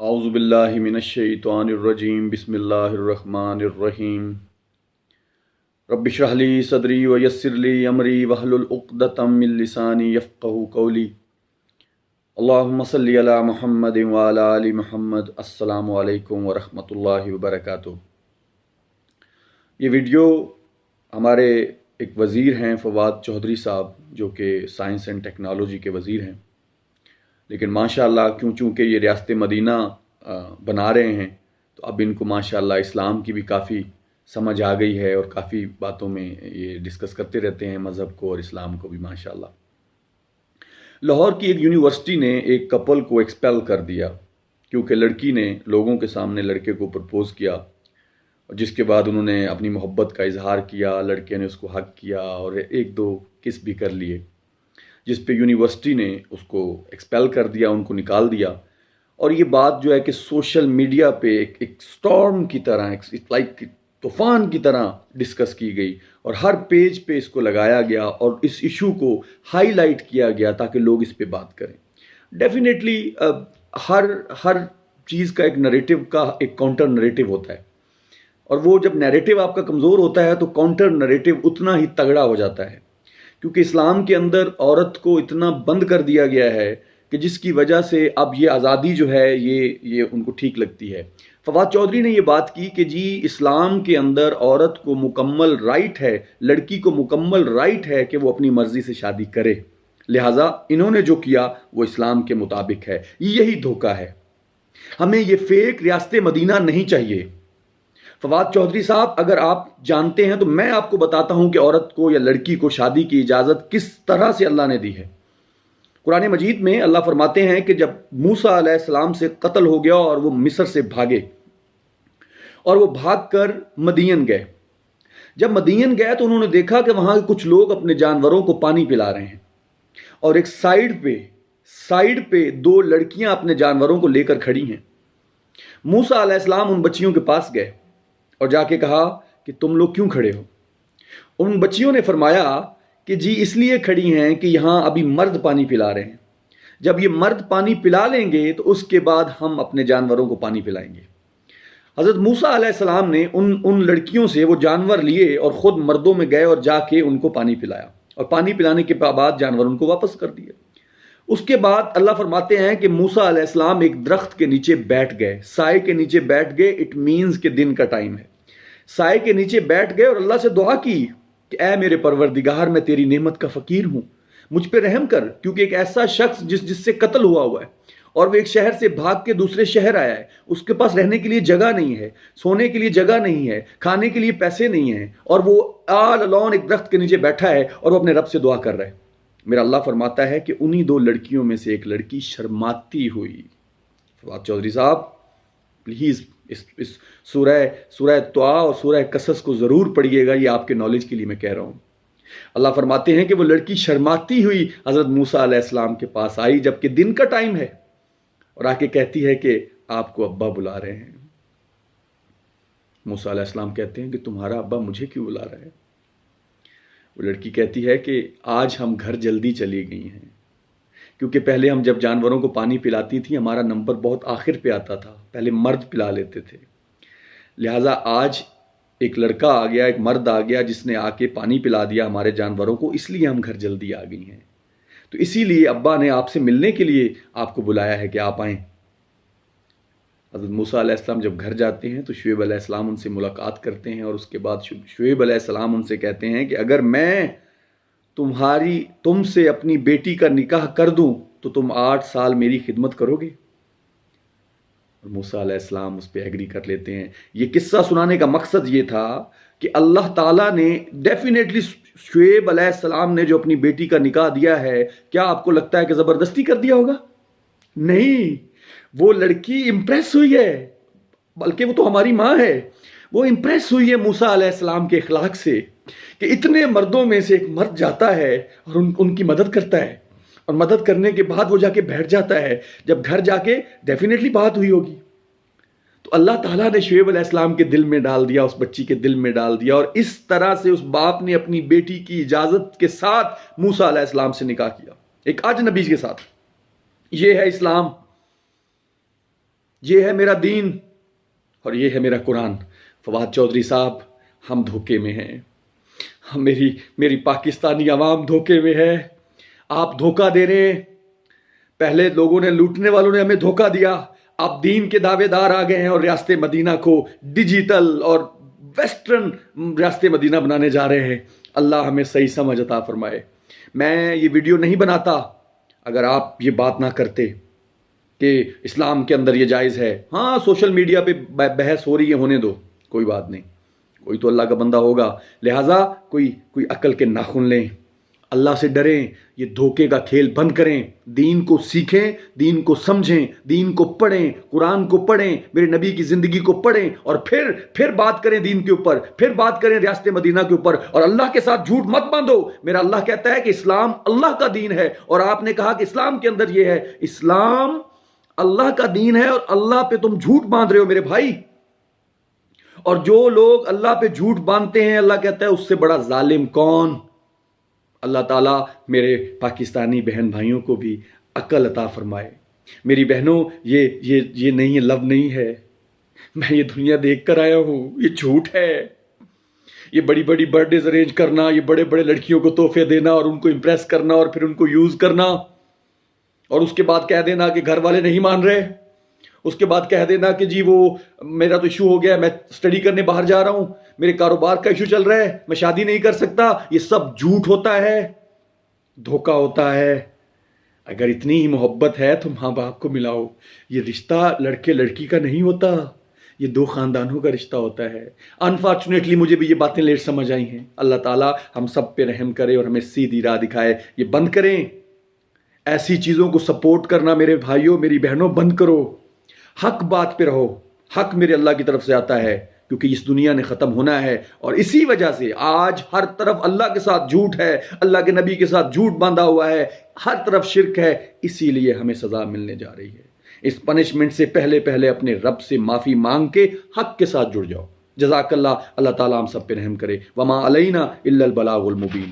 اعوذ باللہ من الشیطان الرجیم بسم اللہ الرحمن الرحیم رب اشرح لی صدری ویسر لی امری واحلل عقدۃ من لسانی یفقہوا قولی اللہم صلی علی محمد وعلی آل محمد۔ السلام علیکم ورحمۃ اللہ وبرکاتہ۔ یہ ویڈیو ہمارے ایک وزیر ہیں فواد چودھری صاحب، جو کہ سائنس اینڈ ٹیکنالوجی کے وزیر ہیں، لیکن ماشاءاللہ چونکہ یہ ریاست مدینہ بنا رہے ہیں تو اب ان کو ماشاءاللہ اسلام کی بھی کافی سمجھ آ گئی ہے، اور کافی باتوں میں یہ ڈسکس کرتے رہتے ہیں مذہب کو اور اسلام کو بھی ماشاءاللہ۔ لاہور کی ایک یونیورسٹی نے ایک کپل کو ایکسپیل کر دیا کیونکہ لڑکی نے لوگوں کے سامنے لڑکے کو پرپوز کیا، جس کے بعد انہوں نے اپنی محبت کا اظہار کیا، لڑکے نے اس کو حق کیا اور ایک دو کس بھی کر لیے، جس پہ یونیورسٹی نے اس کو ایکسپیل کر دیا، ان کو نکال دیا۔ اور یہ بات جو ہے کہ سوشل میڈیا پہ ایک سٹارم کی طرح، لائک طوفان کی طرح ڈسکس کی گئی، اور ہر پیج پہ اس کو لگایا گیا اور اس ایشو کو ہائی لائٹ کیا گیا تاکہ لوگ اس پہ بات کریں۔ ڈیفینیٹلی ہر چیز کا ایک نریٹو کا ایک کاؤنٹر نریٹو ہوتا ہے، اور وہ جب نیریٹو آپ کا کمزور ہوتا ہے تو کاؤنٹر نریٹو اتنا ہی تگڑا ہو جاتا ہے، کیونکہ اسلام کے اندر عورت کو اتنا بند کر دیا گیا ہے کہ جس کی وجہ سے اب یہ آزادی جو ہے یہ ان کو ٹھیک لگتی ہے۔ فواد چودھری نے یہ بات کی کہ جی اسلام کے اندر عورت کو مکمل رائٹ ہے، لڑکی کو مکمل رائٹ ہے کہ وہ اپنی مرضی سے شادی کرے، لہٰذا انہوں نے جو کیا وہ اسلام کے مطابق ہے۔ یہی دھوکہ ہے، ہمیں یہ فیک ریاست مدینہ نہیں چاہیے۔ فواد چودھری صاحب، اگر آپ جانتے ہیں تو میں آپ کو بتاتا ہوں کہ عورت کو یا لڑکی کو شادی کی اجازت کس طرح سے اللہ نے دی ہے۔ قرآن مجید میں اللہ فرماتے ہیں کہ جب موسیٰ علیہ السلام سے قتل ہو گیا اور وہ مصر سے بھاگے اور وہ بھاگ کر مدین گئے، جب مدین گئے تو انہوں نے دیکھا کہ وہاں کچھ لوگ اپنے جانوروں کو پانی پلا رہے ہیں، اور ایک سائیڈ پہ دو لڑکیاں اپنے جانوروں کو لے کر کھڑی ہیں۔ موسیٰ علیہ السلام ان بچیوں کے پاس گئے اور جا کے کہا کہ تم لوگ کیوں کھڑے ہو؟ ان بچیوں نے فرمایا کہ جی اس لیے کھڑی ہیں کہ یہاں ابھی مرد پانی پلا رہے ہیں، جب یہ مرد پانی پلا لیں گے تو اس کے بعد ہم اپنے جانوروں کو پانی پلائیں گے۔ حضرت موسیٰ علیہ السلام نے ان لڑکیوں سے وہ جانور لیے اور خود مردوں میں گئے اور جا کے ان کو پانی پلایا، اور پانی پلانے کے بعد جانوروں کو واپس کر دیا۔ اس کے بعد اللہ فرماتے ہیں کہ موسیٰ علیہ السلام ایک درخت کے نیچے بیٹھ گئے، سائے کے نیچے بیٹھ گئے، اٹ مینز کہ دن کا ٹائم ہے، سائے کے نیچے بیٹھ گئے اور اللہ سے دعا کی کہ اے میرے پروردگار، میں تیری نعمت کا فقیر ہوں، مجھ پہ رحم کر، کیونکہ ایک ایسا شخص جس سے قتل ہوا ہے اور وہ ایک شہر سے بھاگ کے دوسرے شہر آیا ہے، اس کے پاس رہنے کے لیے جگہ نہیں ہے، سونے کے لیے جگہ نہیں ہے، کھانے کے لیے پیسے نہیں ہیں، اور وہ آل الون ایک درخت کے نیچے بیٹھا ہے اور وہ اپنے رب سے دعا کر رہا ہے۔ میرا اللہ فرماتا ہے کہ انہی دو لڑکیوں میں سے ایک لڑکی شرماتی ہوئی۔ فواد چودھری صاحب پلیز اس سورہ طٰع اور سورہ قصص کو ضرور پڑھیے گا، یہ آپ کے نالج کے لیے میں کہہ رہا ہوں۔ اللہ فرماتے ہیں کہ وہ لڑکی شرماتی ہوئی حضرت موسیٰ علیہ السلام کے پاس آئی جبکہ دن کا ٹائم ہے، اور آ کے کہتی ہے کہ آپ کو ابا بلا رہے ہیں۔ موسیٰ علیہ السلام کہتے ہیں کہ تمہارا ابا مجھے کیوں بلا رہا ہے؟ وہ لڑکی کہتی ہے کہ آج ہم گھر جلدی چلی گئی ہیں، کیونکہ پہلے ہم جب جانوروں کو پانی پلاتی تھی ہمارا نمبر بہت آخر پہ آتا تھا، پہلے مرد پلا لیتے تھے، لہٰذا آج ایک لڑکا آ گیا، ایک مرد آ گیا جس نے آ کے پانی پلا دیا ہمارے جانوروں کو، اس لیے ہم گھر جلدی آ گئی ہیں، تو اسی لیے ابا نے آپ سے ملنے کے لیے آپ کو بلایا ہے کہ آپ آئیں۔ حضرت موسیٰ علیہ السلام جب گھر جاتے ہیں تو شعیب علیہ السلام ان سے ملاقات کرتے ہیں، اور اس کے بعد شعیب علیہ السلام ان سے کہتے ہیں کہ اگر میں تم سے اپنی بیٹی کا نکاح کر دوں تو تم 8 سال میری خدمت کرو گے؟ اور موسیٰ علیہ السلام اس پہ ایگری کر لیتے ہیں۔ یہ قصہ سنانے کا مقصد یہ تھا کہ اللہ تعالیٰ نے ڈیفینیٹلی شعیب علیہ السلام نے جو اپنی بیٹی کا نکاح دیا ہے، کیا آپ کو لگتا ہے کہ زبردستی کر دیا ہوگا؟ نہیں، وہ لڑکی امپریس ہوئی ہے، بلکہ وہ تو ہماری ماں ہے، وہ امپریس ہوئی ہے موسیٰ علیہ السلام کے اخلاق سے کہ اتنے مردوں میں سے ایک مرد جاتا ہے اور ان کی مدد کرتا ہے، اور مدد کرنے کے بعد وہ جا کے بیٹھ جاتا ہے، جب گھر جا کے ڈیفینیٹلی بات ہوئی ہوگی۔ تو اللہ تعالیٰ نے شعیب علیہ السلام کے دل میں ڈال دیا، اس بچی کے دل میں ڈال دیا، اور اس طرح سے اس باپ نے اپنی بیٹی کی اجازت کے ساتھ موسیٰ علیہ السلام سے نکاح کیا، ایک اجنبی کے ساتھ۔ یہ ہے اسلام۔ یہ ہے میرا دین اور یہ ہے میرا قرآن۔ فواد چودھری صاحب، ہم دھوکے میں ہیں، میری پاکستانی عوام دھوکے میں ہے۔ آپ دھوکہ دے رہے ہیں۔ پہلے لوگوں نے، لوٹنے والوں نے ہمیں دھوکہ دیا، آپ دین کے دعوے دار آ گئے ہیں اور ریاست مدینہ کو ڈیجیٹل اور ویسٹرن ریاست مدینہ بنانے جا رہے ہیں۔ اللہ ہمیں صحیح سمجھ عطا فرمائے۔ میں یہ ویڈیو نہیں بناتا اگر آپ یہ بات نہ کرتے کہ اسلام کے اندر یہ جائز ہے۔ ہاں، سوشل میڈیا پہ بحث ہو رہی ہے، ہونے دو، کوئی بات نہیں، کوئی تو اللہ کا بندہ ہوگا، لہٰذا کوئی عقل کے ناخن لیں، اللہ سے ڈریں، یہ دھوکے کا کھیل بند کریں، دین کو سیکھیں، دین کو سمجھیں، دین کو پڑھیں، قرآن کو پڑھیں، میرے نبی کی زندگی کو پڑھیں، اور پھر بات کریں دین کے اوپر، پھر بات کریں ریاست مدینہ کے اوپر۔ اور اللہ کے ساتھ جھوٹ مت باندھو۔ میرا اللہ کہتا ہے کہ اسلام اللہ کا دین ہے، اور آپ نے کہا کہ اسلام کے اندر یہ ہے۔ اسلام اللہ کا دین ہے اور اللہ پہ تم جھوٹ باندھ رہے ہو میرے بھائی۔ اور جو لوگ اللہ پہ جھوٹ باندھتے ہیں، اللہ کہتا ہے اس سے بڑا ظالم کون؟ اللہ تعالیٰ میرے پاکستانی بہن بھائیوں کو بھی عقل عطا فرمائے۔ میری بہنوں، یہ نہیں ہے، لو نہیں ہے، میں یہ دنیا دیکھ کر آیا ہوں، یہ جھوٹ ہے۔ یہ بڑی بڑی برتھ ڈیز ارینج کرنا، یہ بڑے بڑے لڑکیوں کو تحفے دینا اور ان کو امپریس کرنا اور پھر ان کو یوز کرنا، اور اس کے بعد کہہ دینا کہ گھر والے نہیں مان رہے، اس کے بعد کہہ دینا کہ جی وہ میرا تو ایشو ہو گیا ہے، میں اسٹڈی کرنے باہر جا رہا ہوں، میرے کاروبار کا ایشو چل رہا ہے، میں شادی نہیں کر سکتا۔ یہ سب جھوٹ ہوتا ہے، دھوکہ ہوتا ہے۔ اگر اتنی ہی محبت ہے تو ماں باپ کو ملاؤ۔ یہ رشتہ لڑکے لڑکی کا نہیں ہوتا، یہ دو خاندانوں کا رشتہ ہوتا ہے۔ انفارچونیٹلی مجھے بھی یہ باتیں لیٹ سمجھ آئی ہیں۔ اللہ تعالیٰ ہم سب پہ رحم کرے اور ہمیں سیدھی راہ دکھائے۔ یہ بند کریں، ایسی چیزوں کو سپورٹ کرنا میرے بھائیوں، میری بہنوں، بند کرو۔ حق بات پہ رہو۔ حق میرے اللہ کی طرف سے آتا ہے، کیونکہ اس دنیا نے ختم ہونا ہے، اور اسی وجہ سے آج ہر طرف اللہ کے ساتھ جھوٹ ہے، اللہ کے نبی کے ساتھ جھوٹ باندھا ہوا ہے، ہر طرف شرک ہے۔ اسی لیے ہمیں سزا ملنے جا رہی ہے۔ اس پنشمنٹ سے پہلے اپنے رب سے معافی مانگ کے حق کے ساتھ جڑ جاؤ۔ جزاک اللہ۔ اللہ تعالیٰ ہم سب پہ رحم کرے۔ وما علینا الا البلاغ المبین۔